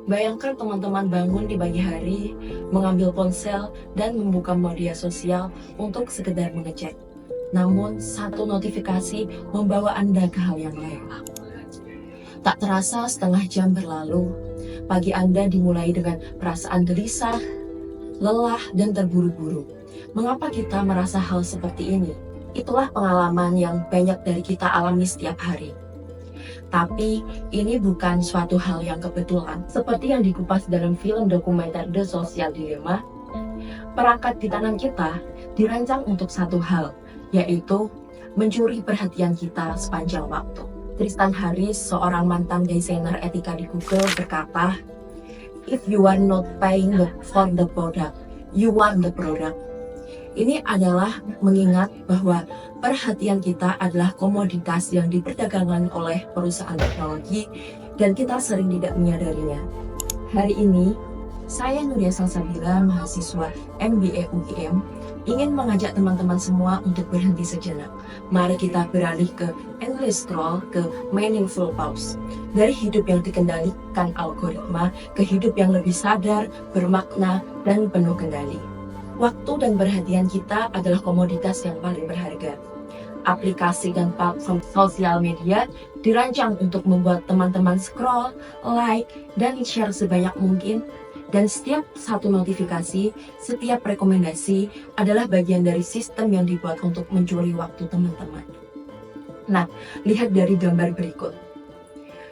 Bayangkan teman-teman bangun di pagi hari, mengambil ponsel, dan membuka media sosial untuk sekedar mengecek. Namun, satu notifikasi membawa Anda ke hal yang lain. Tak terasa setengah jam berlalu, pagi Anda dimulai dengan perasaan gelisah, lelah, dan terburu-buru. Mengapa kita merasa hal seperti ini? Itulah pengalaman yang banyak dari kita alami setiap hari. Tapi ini bukan suatu hal yang kebetulan. Seperti yang dikupas dalam film dokumenter The Social Dilemma, perangkat di tangan kita dirancang untuk satu hal, yaitu mencuri perhatian kita sepanjang waktu. Tristan Harris, seorang mantan desainer etika di Google, berkata, "If you are not paying for the product, you want the product." Ini adalah mengingat bahwa perhatian kita adalah komoditas yang diperdagangkan oleh perusahaan teknologi dan kita sering tidak menyadarinya. Hari ini, saya Nuria Salsabila, mahasiswa MBA UGM, ingin mengajak teman-teman semua untuk berhenti sejenak. Mari kita beralih ke endless scroll, ke meaningful pause. Dari hidup yang dikendalikan algoritma ke hidup yang lebih sadar, bermakna, dan penuh kendali. Waktu dan perhatian kita adalah komoditas yang paling berharga. Aplikasi dan platform sosial media dirancang untuk membuat teman-teman scroll, like, dan share sebanyak mungkin. Dan setiap satu notifikasi, setiap rekomendasi adalah bagian dari sistem yang dibuat untuk mencuri waktu teman-teman. Nah, lihat dari gambar berikut.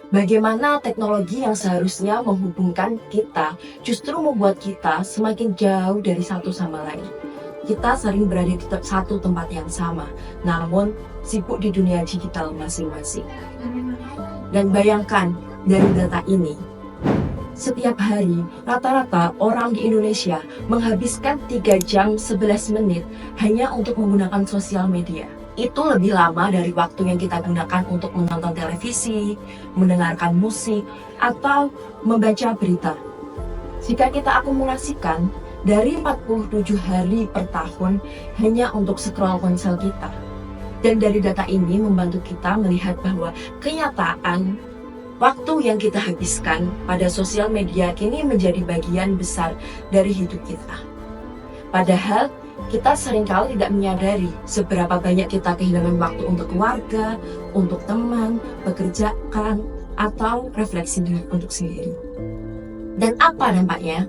Bagaimana teknologi yang seharusnya menghubungkan kita justru membuat kita semakin jauh dari satu sama lain. Kita sering berada di satu tempat yang sama, namun sibuk di dunia digital masing-masing. Dan bayangkan dari data ini, setiap hari rata-rata orang di Indonesia menghabiskan 3 jam 11 menit hanya untuk menggunakan sosial media. Itu lebih lama dari waktu yang kita gunakan untuk menonton televisi, mendengarkan musik, atau membaca berita. Jika kita akumulasikan, dari 47 hari per tahun hanya untuk scroll ponsel kita. Dan dari data ini membantu kita melihat bahwa kenyataan waktu yang kita habiskan pada sosial media kini menjadi bagian besar dari hidup kita. Padahal kita seringkali tidak menyadari seberapa banyak kita kehilangan waktu untuk keluarga, untuk teman, pekerjaan, atau refleksi diri untuk sendiri. Dan apa dampaknya?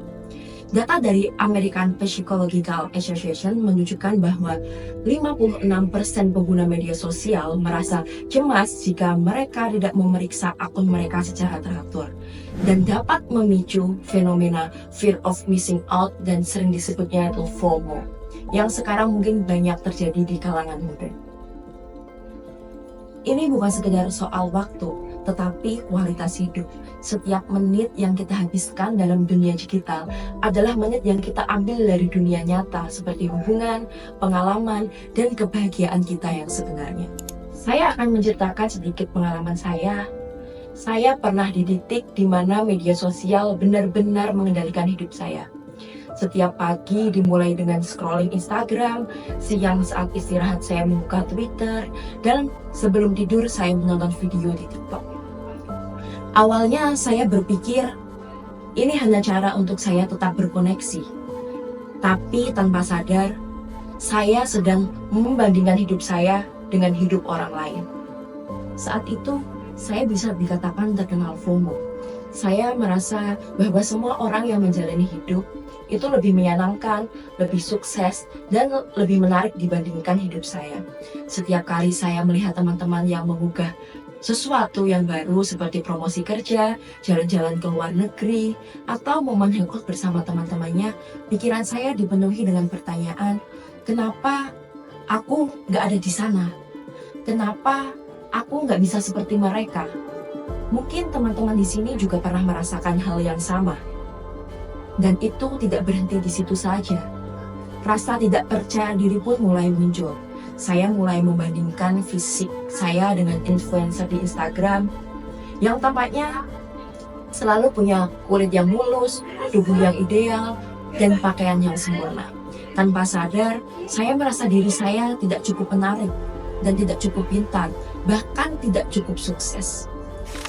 Data dari American Psychological Association menunjukkan bahwa 56% pengguna media sosial merasa cemas jika mereka tidak memeriksa akun mereka secara teratur dan dapat memicu fenomena fear of missing out dan sering disebutnya itu FOMO yang sekarang mungkin banyak terjadi di kalangan muda. Ini bukan sekedar soal waktu, tetapi kualitas hidup. Setiap menit yang kita habiskan dalam dunia digital adalah menit yang kita ambil dari dunia nyata, seperti hubungan, pengalaman, dan kebahagiaan kita yang sebenarnya. Saya akan menceritakan sedikit pengalaman saya. Saya pernah di titik di mana media sosial benar-benar mengendalikan hidup saya. Setiap pagi dimulai dengan scrolling Instagram, siang saat istirahat saya membuka Twitter, dan sebelum tidur saya menonton video di TikTok. Awalnya saya berpikir ini hanya cara untuk saya tetap berkoneksi. Tapi tanpa sadar, saya sedang membandingkan hidup saya dengan hidup orang lain. Saat itu, saya bisa dikatakan terkenal FOMO. Saya merasa bahwa semua orang yang menjalani hidup itu lebih menyenangkan, lebih sukses, dan lebih menarik dibandingkan hidup saya. Setiap kali saya melihat teman-teman yang mengunggah sesuatu yang baru seperti promosi kerja, jalan-jalan ke luar negeri, atau momen hangout bersama teman-temannya, pikiran saya dipenuhi dengan pertanyaan, kenapa aku nggak ada di sana? Kenapa aku nggak bisa seperti mereka? Mungkin teman-teman di sini juga pernah merasakan hal yang sama. Dan itu tidak berhenti di situ saja. Rasa tidak percaya diri pun mulai muncul. Saya mulai membandingkan fisik saya dengan influencer di Instagram yang tampaknya selalu punya kulit yang mulus, tubuh yang ideal, dan pakaian yang sempurna. Tanpa sadar, saya merasa diri saya tidak cukup menarik dan tidak cukup pintar, bahkan tidak cukup sukses.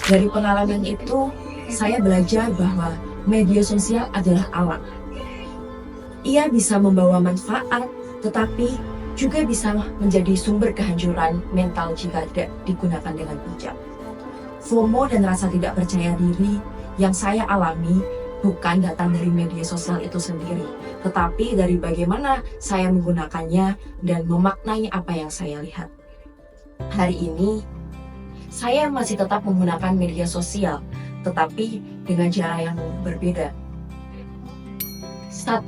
Dari pengalaman itu, saya belajar bahwa Media sosial adalah alat. Ia bisa membawa manfaat, tetapi juga bisa menjadi sumber kehancuran mental jika tidak digunakan dengan bijak. FOMO dan rasa tidak percaya diri yang saya alami bukan datang dari media sosial itu sendiri, tetapi dari bagaimana saya menggunakannya dan memaknai apa yang saya lihat. Hari ini, saya masih tetap menggunakan media sosial, tetapi dengan cara yang berbeda. 1.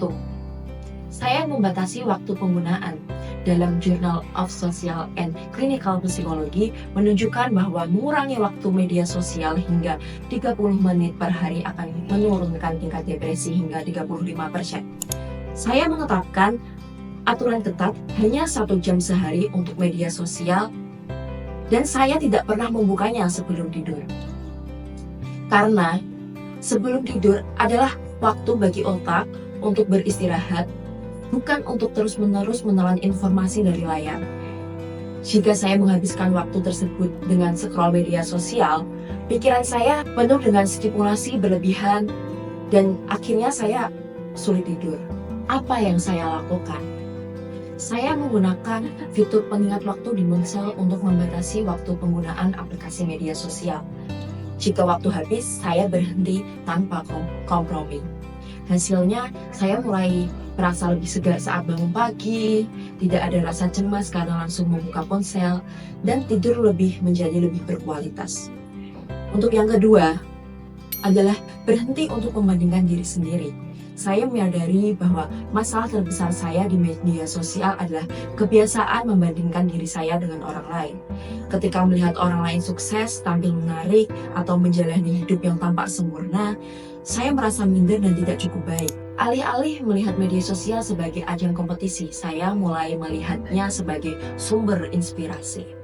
Saya membatasi waktu penggunaan. Dalam Journal of Social and Clinical Psychology menunjukkan bahwa mengurangi waktu media sosial hingga 30 menit per hari akan menurunkan tingkat depresi hingga 35%. Saya menetapkan aturan ketat hanya 1 jam sehari untuk media sosial dan saya tidak pernah membukanya sebelum tidur. Karena sebelum tidur adalah waktu bagi otak untuk beristirahat, bukan untuk terus-menerus menelan informasi dari layar. Jika saya menghabiskan waktu tersebut dengan scroll media sosial, pikiran saya penuh dengan stimulasi berlebihan dan akhirnya saya sulit tidur. Apa yang saya lakukan? Saya menggunakan fitur pengingat waktu di ponsel untuk membatasi waktu penggunaan aplikasi media sosial. Jika waktu habis, saya berhenti tanpa kompromi. Hasilnya, saya mulai merasa lebih segar saat bangun pagi, tidak ada rasa cemas karena langsung membuka ponsel, dan tidur menjadi lebih berkualitas. Untuk yang kedua, adalah berhenti untuk membandingkan diri sendiri. Saya menyadari bahwa masalah terbesar saya di media sosial adalah kebiasaan membandingkan diri saya dengan orang lain. Ketika melihat orang lain sukses, tampil menarik, atau menjalani hidup yang tampak sempurna, saya merasa minder dan tidak cukup baik. Alih-alih melihat media sosial sebagai ajang kompetisi, saya mulai melihatnya sebagai sumber inspirasi.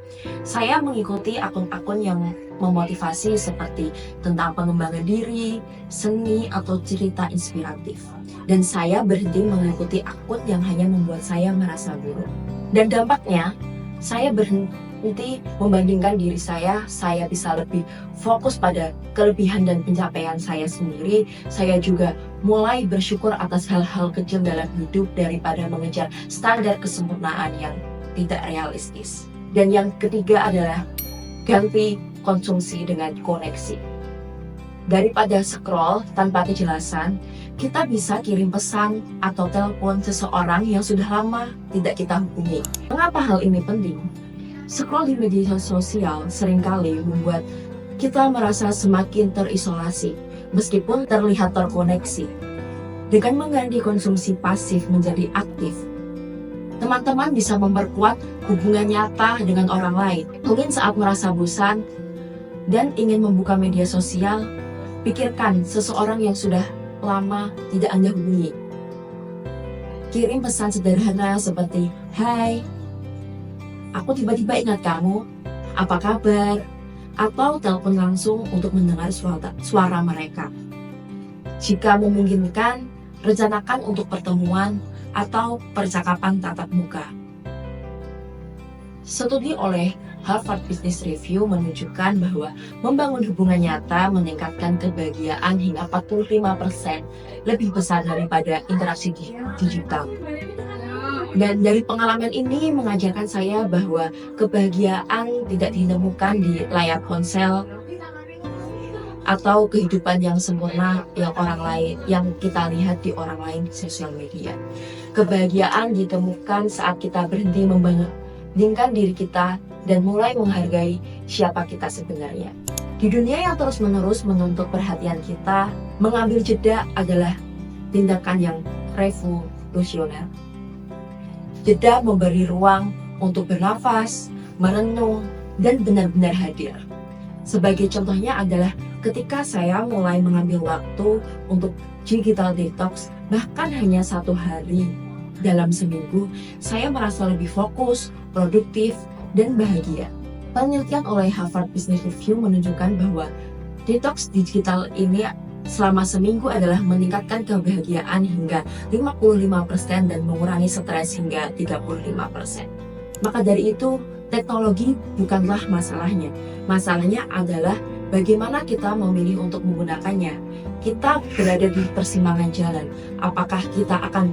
Saya mengikuti akun-akun yang memotivasi seperti tentang pengembangan diri, seni, atau cerita inspiratif. Dan saya berhenti mengikuti akun yang hanya membuat saya merasa buruk. Dan dampaknya, saya berhenti membandingkan diri saya bisa lebih fokus pada kelebihan dan pencapaian saya sendiri. Saya juga mulai bersyukur atas hal-hal kecil dalam hidup daripada mengejar standar kesempurnaan yang tidak realistis. Dan yang ketiga adalah ganti konsumsi dengan koneksi. Daripada scroll tanpa kejelasan, kita bisa kirim pesan atau telepon seseorang yang sudah lama tidak kita hubungi. Mengapa hal ini penting? Scroll di media sosial seringkali membuat kita merasa semakin terisolasi, meskipun terlihat terkoneksi. Dengan mengganti konsumsi pasif menjadi aktif, teman-teman bisa memperkuat hubungan nyata dengan orang lain. Mungkin saat merasa bosan dan ingin membuka media sosial, pikirkan seseorang yang sudah lama tidak Anda hubungi. Kirim pesan sederhana seperti, "Hai, aku tiba-tiba ingat kamu, apa kabar?" Atau telepon langsung untuk mendengar suara mereka. Jika memungkinkan, rencanakan untuk pertemuan atau percakapan tatap muka. Studi oleh Harvard Business Review menunjukkan bahwa membangun hubungan nyata meningkatkan kebahagiaan hingga 45% lebih besar daripada interaksi digital. Dan dari pengalaman ini mengajarkan saya bahwa kebahagiaan tidak ditemukan di layar ponsel atau kehidupan yang sempurna yang kita lihat di orang lain di sosial media. Kebahagiaan ditemukan saat kita berhenti membandingkan diri kita dan mulai menghargai siapa kita sebenarnya. Di dunia yang terus-menerus menuntut perhatian kita, mengambil jeda adalah tindakan yang revolusioner. Jeda memberi ruang untuk bernafas, merenung, dan benar-benar hadir. Sebagai contohnya adalah ketika saya mulai mengambil waktu untuk digital detox, bahkan hanya 1 hari dalam seminggu, saya merasa lebih fokus, produktif, dan bahagia. Penelitian oleh Harvard Business Review menunjukkan bahwa detox digital ini selama seminggu adalah meningkatkan kebahagiaan hingga 55% dan mengurangi stres hingga 35%. Maka dari itu, teknologi bukanlah masalahnya. Masalahnya adalah Bagaimana kita memilih untuk menggunakannya? Kita berada di persimpangan jalan. Apakah kita akan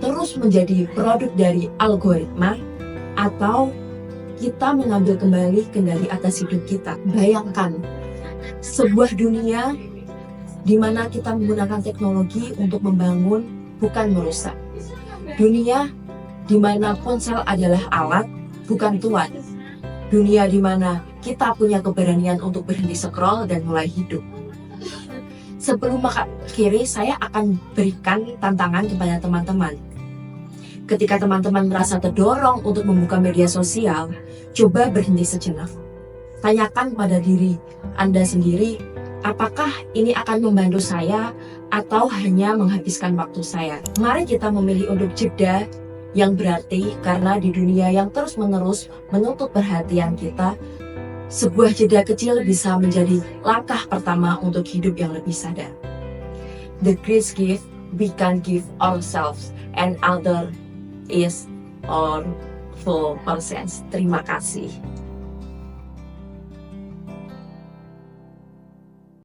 terus menjadi produk dari algoritma atau kita mengambil kembali kendali atas hidup kita? Bayangkan sebuah dunia di mana kita menggunakan teknologi untuk membangun, bukan merusak. Dunia di mana ponsel adalah alat, bukan tuan. Dunia di mana kita punya keberanian untuk berhenti scroll dan mulai hidup. Sebelum mengakhiri, saya akan berikan tantangan kepada teman-teman. Ketika teman-teman merasa terdorong untuk membuka media sosial, coba berhenti sejenak. Tanyakan pada diri Anda sendiri, apakah ini akan membantu saya atau hanya menghabiskan waktu saya? Mari kita memilih untuk jeda yang berarti, karena di dunia yang terus-menerus menuntut perhatian kita, sebuah jeda kecil bisa menjadi langkah pertama untuk hidup yang lebih sadar. The greatest gift we can give ourselves and other is our full presence. Terima kasih.